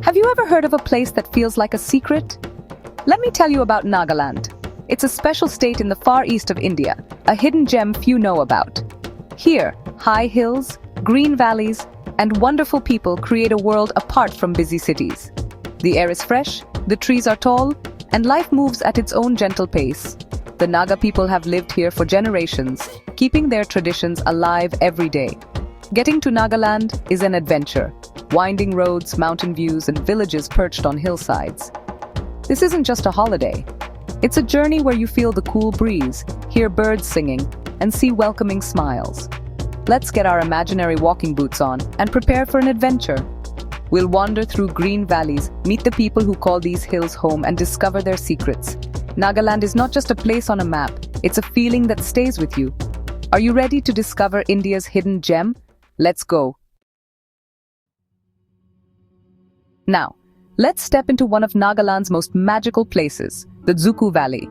Have you ever heard of a place that feels like a secret? Let me tell you about Nagaland. It's a special state in the far east of India, a hidden gem few know about. Here, high hills, green valleys, and wonderful people create a world apart from busy cities. The air is fresh, the trees are tall, and life moves at its own gentle pace. The Naga people have lived here for generations, keeping their traditions alive every day. Getting to Nagaland is an adventure. Winding roads, mountain views, and villages perched on hillsides. This isn't just a holiday. It's a journey where you feel the cool breeze, hear birds singing, and see welcoming smiles. Let's get our imaginary walking boots on and prepare for an adventure. We'll wander through green valleys, meet the people who call these hills home, and discover their secrets. Nagaland is not just a place on a map, it's a feeling that stays with you. Are you ready to discover India's hidden gem? Let's go. Now, let's step into one of Nagaland's most magical places, the Dzukou Valley.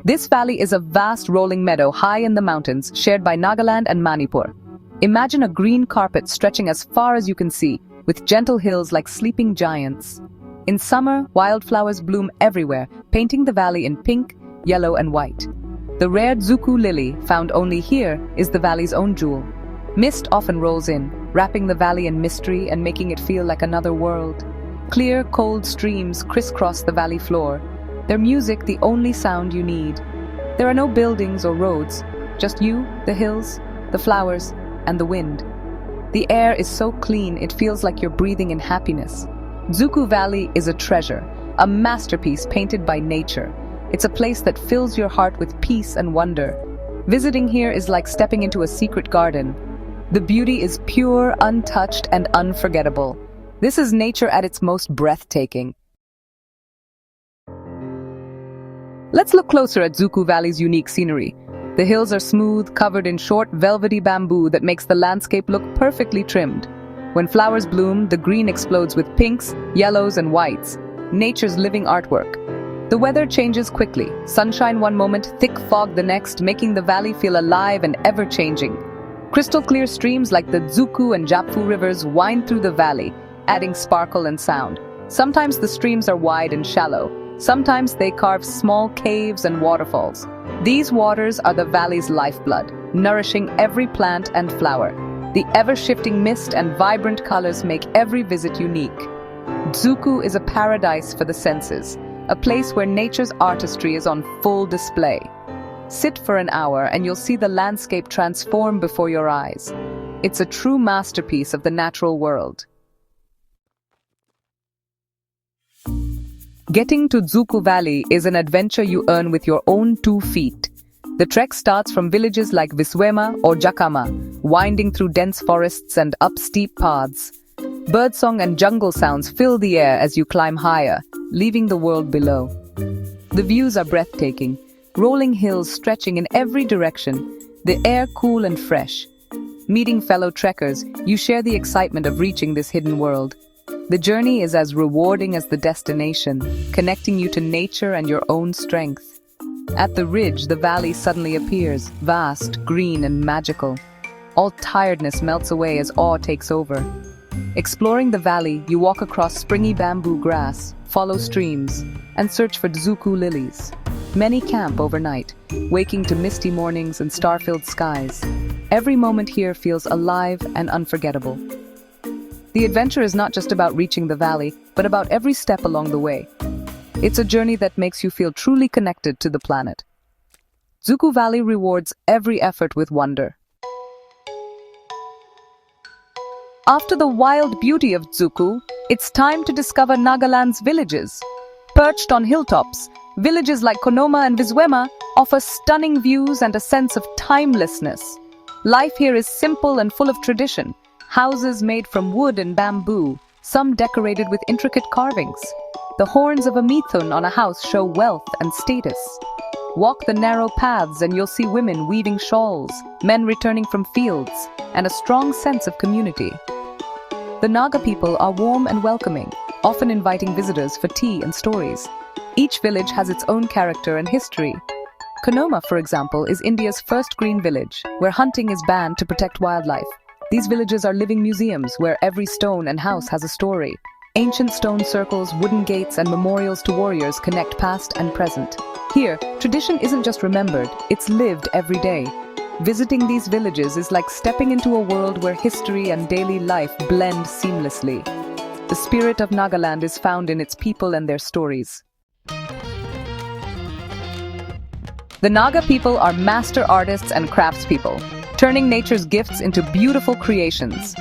This valley is a vast rolling meadow high in the mountains, shared by Nagaland and Manipur. Imagine a green carpet stretching as far as you can see, with gentle hills like sleeping giants. In summer, wildflowers bloom everywhere, painting the valley in pink, yellow, and white. The rare Dzukou lily, found only here, is the valley's own jewel. Mist often rolls in, wrapping the valley in mystery and making it feel like another world. Clear, cold streams crisscross the valley floor, their music the only sound you need. There are no buildings or roads, just you, the hills, the flowers, and the wind. The air is so clean it feels like you're breathing in happiness. Dzukou Valley is a treasure, a masterpiece painted by nature. It's a place that fills your heart with peace and wonder. Visiting here is like stepping into a secret garden. The beauty is pure, untouched, and unforgettable. This is nature at its most breathtaking. Let's look closer at Dzukou Valley's unique scenery. The hills are smooth, covered in short, velvety bamboo that makes the landscape look perfectly trimmed. When flowers bloom, the green explodes with pinks, yellows, and whites, nature's living artwork. The weather changes quickly. Sunshine one moment, thick fog the next, making the valley feel alive and ever-changing. Crystal-clear streams like the Dzukou and Japfu rivers wind through the valley, adding sparkle and sound. Sometimes the streams are wide and shallow. Sometimes they carve small caves and waterfalls. These waters are the valley's lifeblood, nourishing every plant and flower. The ever-shifting mist and vibrant colors make every visit unique. Dzukou is a paradise for the senses, a place where nature's artistry is on full display. Sit for an hour and you'll see the landscape transform before your eyes. It's a true masterpiece of the natural world. Getting to Dzukou Valley is an adventure you earn with your own 2 feet. The trek starts from villages like Viswema or Jakama, winding through dense forests and up steep paths. Birdsong and jungle sounds fill the air as you climb higher, leaving the world below. The views are breathtaking, rolling hills stretching in every direction, the air cool and fresh. Meeting fellow trekkers, you share the excitement of reaching this hidden world. The journey is as rewarding as the destination, connecting you to nature and your own strength. At the ridge, the valley suddenly appears, vast, green, and magical. All tiredness melts away as awe takes over. Exploring the valley, you walk across springy bamboo grass, follow streams, and search for Dzukou lilies. Many camp overnight, waking to misty mornings and star-filled skies. Every moment here feels alive and unforgettable. The adventure is not just about reaching the valley, but about every step along the way. It's a journey that makes you feel truly connected to the planet. Dzukou Valley rewards every effort with wonder. After the wild beauty of Dzukou, it's time to discover Nagaland's villages. Perched on hilltops, villages like Konoma and Viswema offer stunning views and a sense of timelessness. Life here is simple and full of tradition. Houses made from wood and bamboo, some decorated with intricate carvings. The horns of a mithun on a house show wealth and status. Walk the narrow paths and you'll see women weaving shawls, men returning from fields, and a strong sense of community. The Naga people are warm and welcoming, often inviting visitors for tea and stories. Each village has its own character and history. Konoma, for example, is India's first green village, where hunting is banned to protect wildlife. These villages are living museums where every stone and house has a story. Ancient stone circles, wooden gates, and memorials to warriors connect past and present. Here, tradition isn't just remembered, it's lived every day. Visiting these villages is like stepping into a world where history and daily life blend seamlessly. The spirit of Nagaland is found in its people and their stories. The Naga people are master artists and craftspeople, turning nature's gifts into beautiful creations.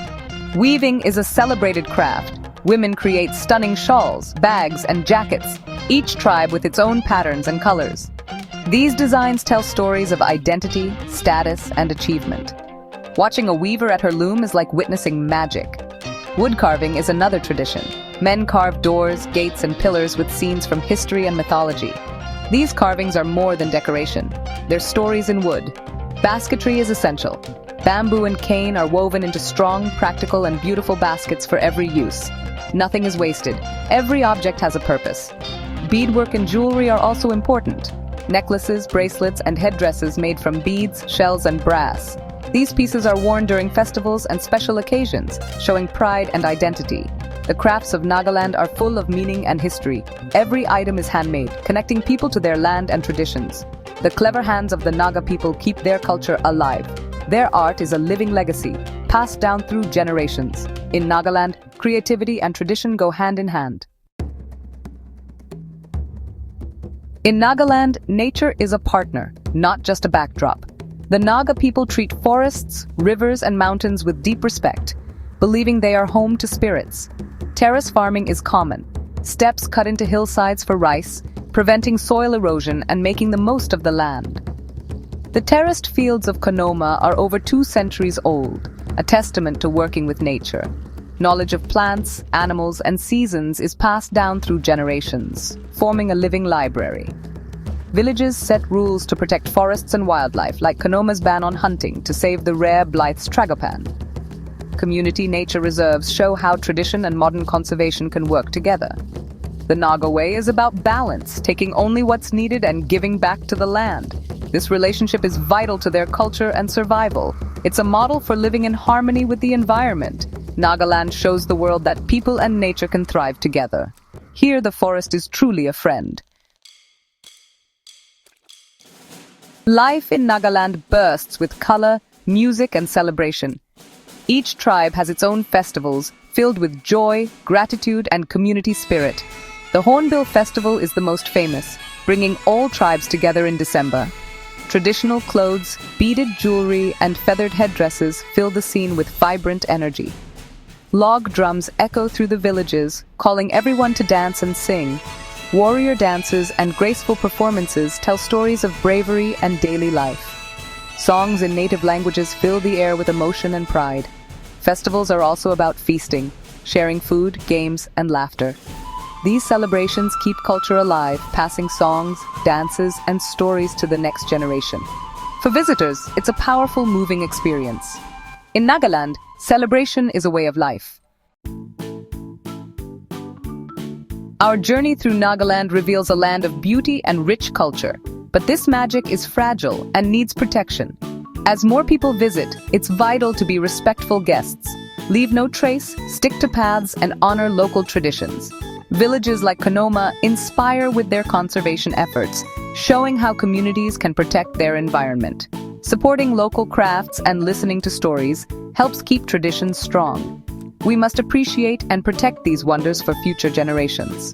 Weaving is a celebrated craft. Women create stunning shawls, bags, and jackets, each tribe with its own patterns and colors. These designs tell stories of identity, status, and achievement. Watching a weaver at her loom is like witnessing magic. Wood carving is another tradition. Men carve doors, gates, and pillars with scenes from history and mythology. These carvings are more than decoration. They're stories in wood. Basketry is essential. Bamboo and cane are woven into strong, practical, and beautiful baskets for every use. Nothing is wasted. Every object has a purpose. Beadwork and jewelry are also important. Necklaces, bracelets, and headdresses made from beads, shells, and brass. These pieces are worn during festivals and special occasions, showing pride and identity. The crafts of Nagaland are full of meaning and history. Every item is handmade, connecting people to their land and traditions. The clever hands of the Naga people keep their culture alive. Their art is a living legacy, passed down through generations. In Nagaland, creativity and tradition go hand in hand. In Nagaland, nature is a partner, not just a backdrop. The Naga people treat forests, rivers, and mountains with deep respect, believing they are home to spirits. Terrace farming is common. Steps cut into hillsides for rice, preventing soil erosion and making the most of the land. The terraced fields of Konoma are over 2 centuries old, a testament to working with nature. Knowledge of plants, animals, and seasons is passed down through generations, forming a living library. Villages set rules to protect forests and wildlife, like Konoma's ban on hunting to save the rare Blythe's tragopan. Community nature reserves show how tradition and modern conservation can work together. The Naga way is about balance, taking only what's needed and giving back to the land. This relationship is vital to their culture and survival. It's a model for living in harmony with the environment. Nagaland shows the world that people and nature can thrive together. Here, the forest is truly a friend. Life in Nagaland bursts with color, music, and celebration. Each tribe has its own festivals, filled with joy, gratitude, and community spirit. The Hornbill Festival is the most famous, bringing all tribes together in December. Traditional clothes, beaded jewelry, and feathered headdresses fill the scene with vibrant energy. Log drums echo through the villages, calling everyone to dance and sing. Warrior dances and graceful performances tell stories of bravery and daily life. Songs in native languages fill the air with emotion and pride. Festivals are also about feasting, sharing food, games, and laughter. These celebrations keep culture alive, passing songs, dances, and stories to the next generation. For visitors, it's a powerful, moving experience. In Nagaland, celebration is a way of life. Our journey through Nagaland reveals a land of beauty and rich culture, but this magic is fragile and needs protection. As more people visit, it's vital to be respectful guests. Leave no trace, stick to paths, and honor local traditions. Villages like Konoma inspire with their conservation efforts, showing how communities can protect their environment. Supporting local crafts and listening to stories helps keep traditions strong. We must appreciate and protect these wonders for future generations.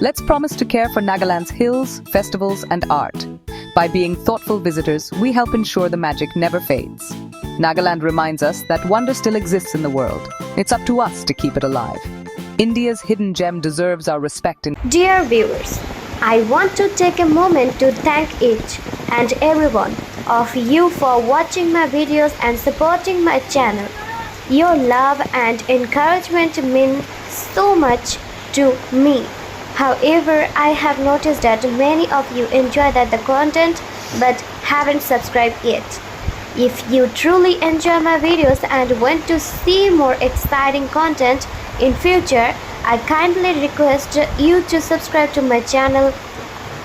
Let's promise to care for Nagaland's hills, festivals, and art. By being thoughtful visitors, we help ensure the magic never fades. Nagaland reminds us that wonder still exists in the world. It's up to us to keep it alive. India's hidden gem deserves our respect and... Dear viewers, I want to take a moment to thank each and every one of you for watching my videos and supporting my channel. Your love and encouragement mean so much to me. However, I have noticed that many of you enjoy the content but haven't subscribed yet. If you truly enjoy my videos and want to see more exciting content in future, I kindly request you to subscribe to my channel,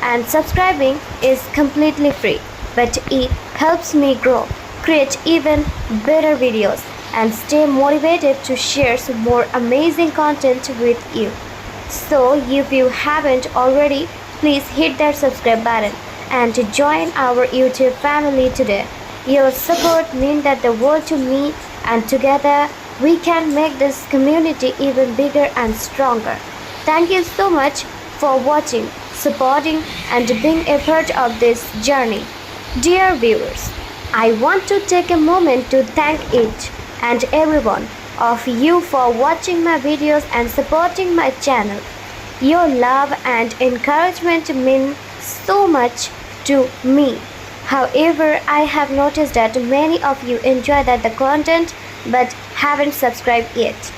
and subscribing is completely free, but it helps me grow, create even better videos, and stay motivated to share some more amazing content with you. So if you haven't already, please hit that subscribe button and join our YouTube family today. Your support means that the world to me, and together we can make this community even bigger and stronger. Thank you so much for watching, supporting, and being a part of this journey. Dear viewers, I want to take a moment to thank each and every one of you for watching my videos and supporting my channel. Your love and encouragement mean so much to me. However, I have noticed that many of you enjoy the content but haven't subscribed yet.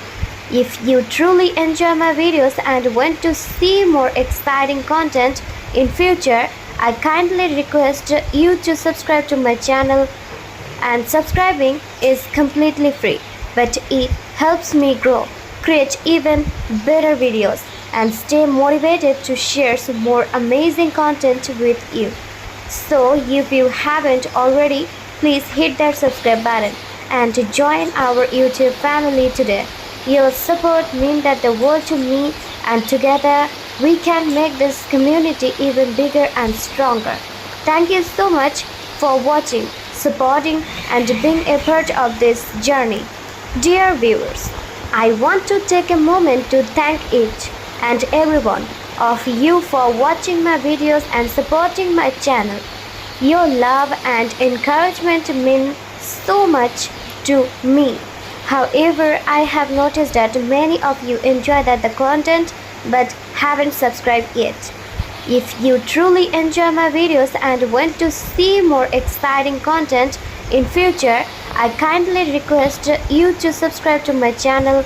If you truly enjoy my videos and want to see more exciting content in future, I kindly request you to subscribe to my channel, and subscribing is completely free, but it helps me grow, create even better videos, and stay motivated to share some more amazing content with you. So if you haven't already, please hit that subscribe button and join our YouTube family today. Your support means that the world to me, and together we can make this community even bigger and stronger. Thank you so much for watching, supporting, and being a part of this journey. Dear viewers, I want to take a moment to thank each and every one of you for watching my videos and supporting my channel. Your love and encouragement mean so much to me. However, I have noticed that many of you enjoy the content but haven't subscribed yet. If you truly enjoy my videos and want to see more exciting content in future, I kindly request you to subscribe to my channel,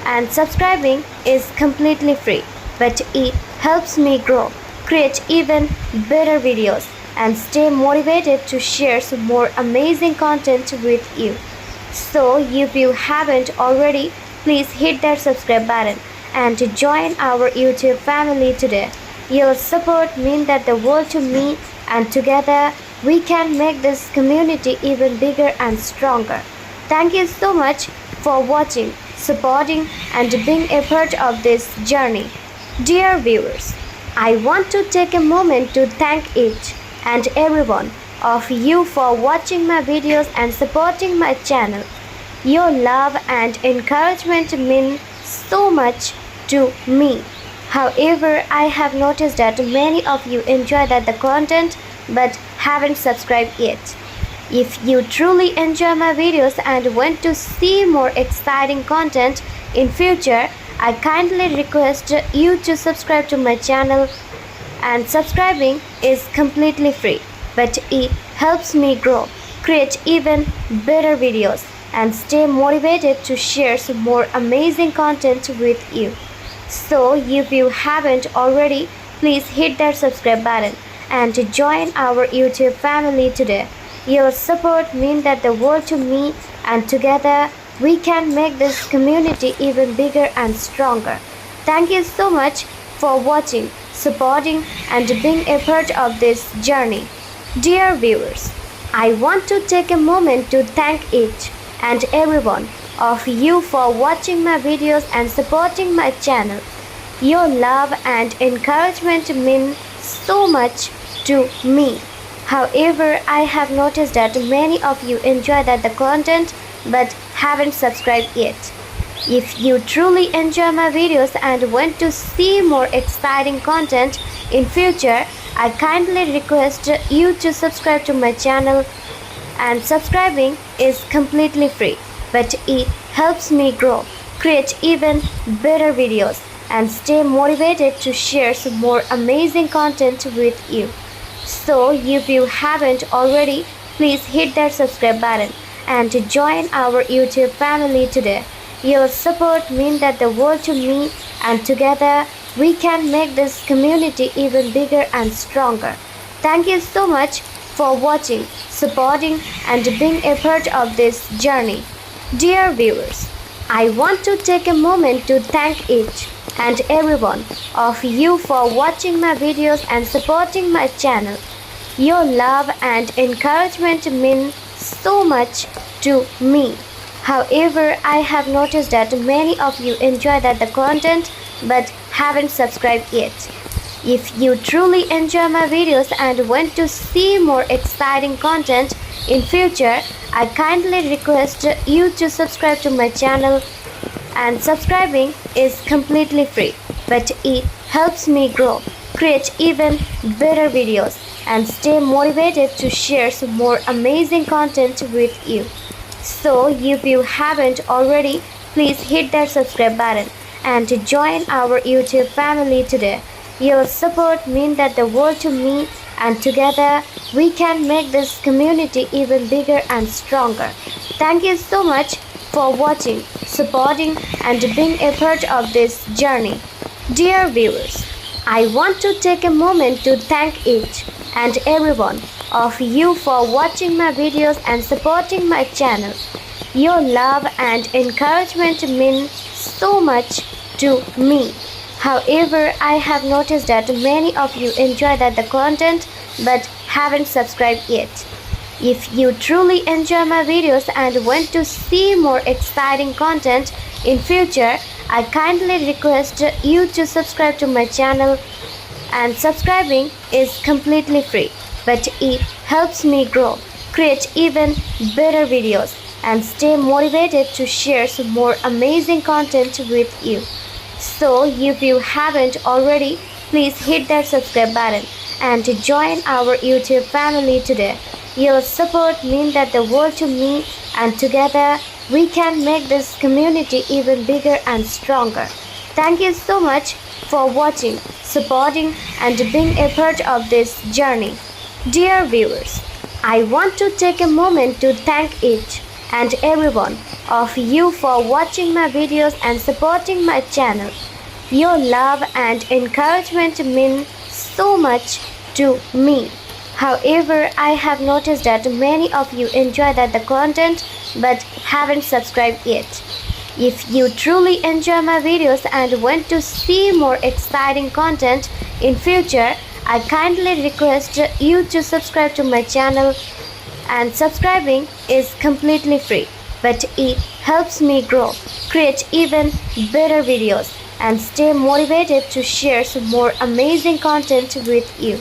and subscribing is completely free, but it helps me grow, create even better videos, and stay motivated to share some more amazing content with you. So if you haven't already, please hit that subscribe button and join our YouTube family today. Your support means that the world to me, and together we can make this community even bigger and stronger. Thank you so much for watching, supporting, and being a part of this journey. Dear viewers, I want to take a moment to thank each and every one of you for watching my videos and supporting my channel. Your love and encouragement mean so much to me. However, I have noticed that many of you enjoy the content but haven't subscribed yet. If you truly enjoy my videos and want to see more exciting content in future, I kindly request you to subscribe to my channel, and subscribing is completely free, but it helps me grow, create even better videos, and stay motivated to share some more amazing content with you. So if you haven't already, please hit that subscribe button and join our YouTube family today. Your support means that the world to me, and together we can make this community even bigger and stronger. Thank you so much for watching, supporting, and being a part of this journey. Dear viewers, I want to take a moment to thank each and every one of you for watching my videos and supporting my channel. Your love and encouragement mean so much to me. However, I have noticed that many of you enjoy the content but haven't subscribed yet. If you truly enjoy my videos and want to see more exciting content in future, I kindly request you to subscribe to my channel, and subscribing is completely free, but it helps me grow, create even better videos, and stay motivated to share some more amazing content with you. So if you haven't already, please hit that subscribe button and join our YouTube family today. Your support means that the world to me, and together we can make this community even bigger and stronger. Thank you so much for watching, supporting, and being a part of this journey. Dear viewers, I want to take a moment to thank each and every one of you for watching my videos and supporting my channel. Your love and encouragement mean so much to me. However, I have noticed that many of you enjoy the content but haven't subscribed yet. If you truly enjoy my videos and want to see more exciting content in future, I kindly request you to subscribe to my channel, and subscribing is completely free, but it helps me grow, create even better videos, and stay motivated to share some more amazing content with you. So if you haven't already, please hit that subscribe button and join our YouTube family today. Your support means that the world to me, and together we can make this community even bigger and stronger. Thank you so much for watching, supporting, and being a part of this journey. Dear viewers, I want to take a moment to thank each and every one of you for watching my videos and supporting my channel. Your love and encouragement mean so much to me. However, I have noticed that many of you enjoy the content but haven't subscribed yet. If you truly enjoy my videos and want to see more exciting content in future, I kindly request you to subscribe to my channel, and subscribing is completely free, but it helps me grow, create even better videos, and stay motivated to share some more amazing content with you. So if you haven't already, please hit that subscribe button and join our YouTube family today. Your support means that the world to me, and together we can make this community even bigger and stronger. Thank you so much for watching, supporting, and being a part of this journey. Dear viewers, I want to take a moment to thank each and every one of you for watching my videos and supporting my channel. Your love and encouragement mean so much to me. However, I have noticed that many of you enjoy the content but haven't subscribed yet. If you truly enjoy my videos and want to see more exciting content in future, I kindly request you to subscribe to my channel, and subscribing is completely free, but it helps me grow, create even better videos, and stay motivated to share some more amazing content with you.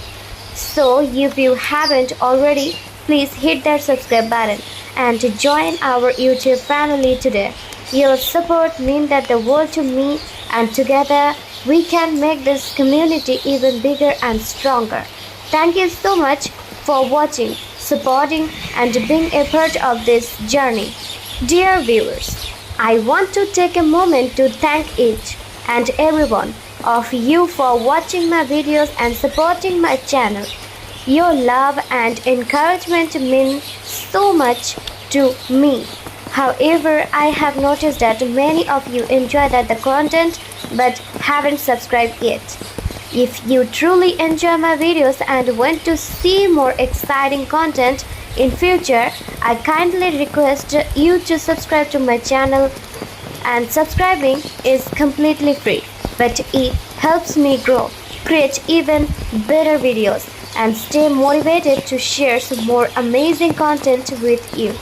So if you haven't already, please hit that subscribe button and join our YouTube family today. Your support means that the world to me, and together we can make this community even bigger and stronger. Thank you so much for watching, supporting, and being a part of this journey. Dear viewers, I want to take a moment to thank each and every one of you for watching my videos and supporting my channel. Your love and encouragement mean so much to me. However, I have noticed that many of you enjoy the content but haven't subscribed yet. If you truly enjoy my videos and want to see more exciting content in future, I kindly request you to subscribe to my channel, and subscribing is completely free, but it helps me grow, create even better videos, and stay motivated to share some more amazing content with you.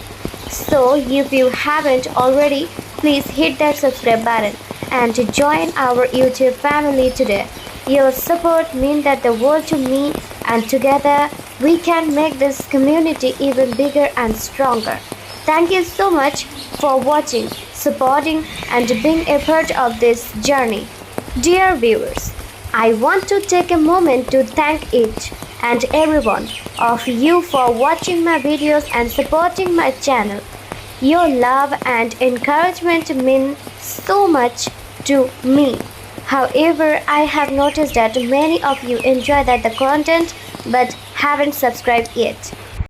So if you haven't already, please hit that subscribe button and join our YouTube family today. Your support means that the world to me, and together we can make this community even bigger and stronger. Thank you so much for watching, supporting, and being a part of this journey. Dear viewers, I want to take a moment to thank each and every one of you for watching my videos and supporting my channel. Your love and encouragement mean so much to me. However, I have noticed that many of you enjoy the content but haven't subscribed yet.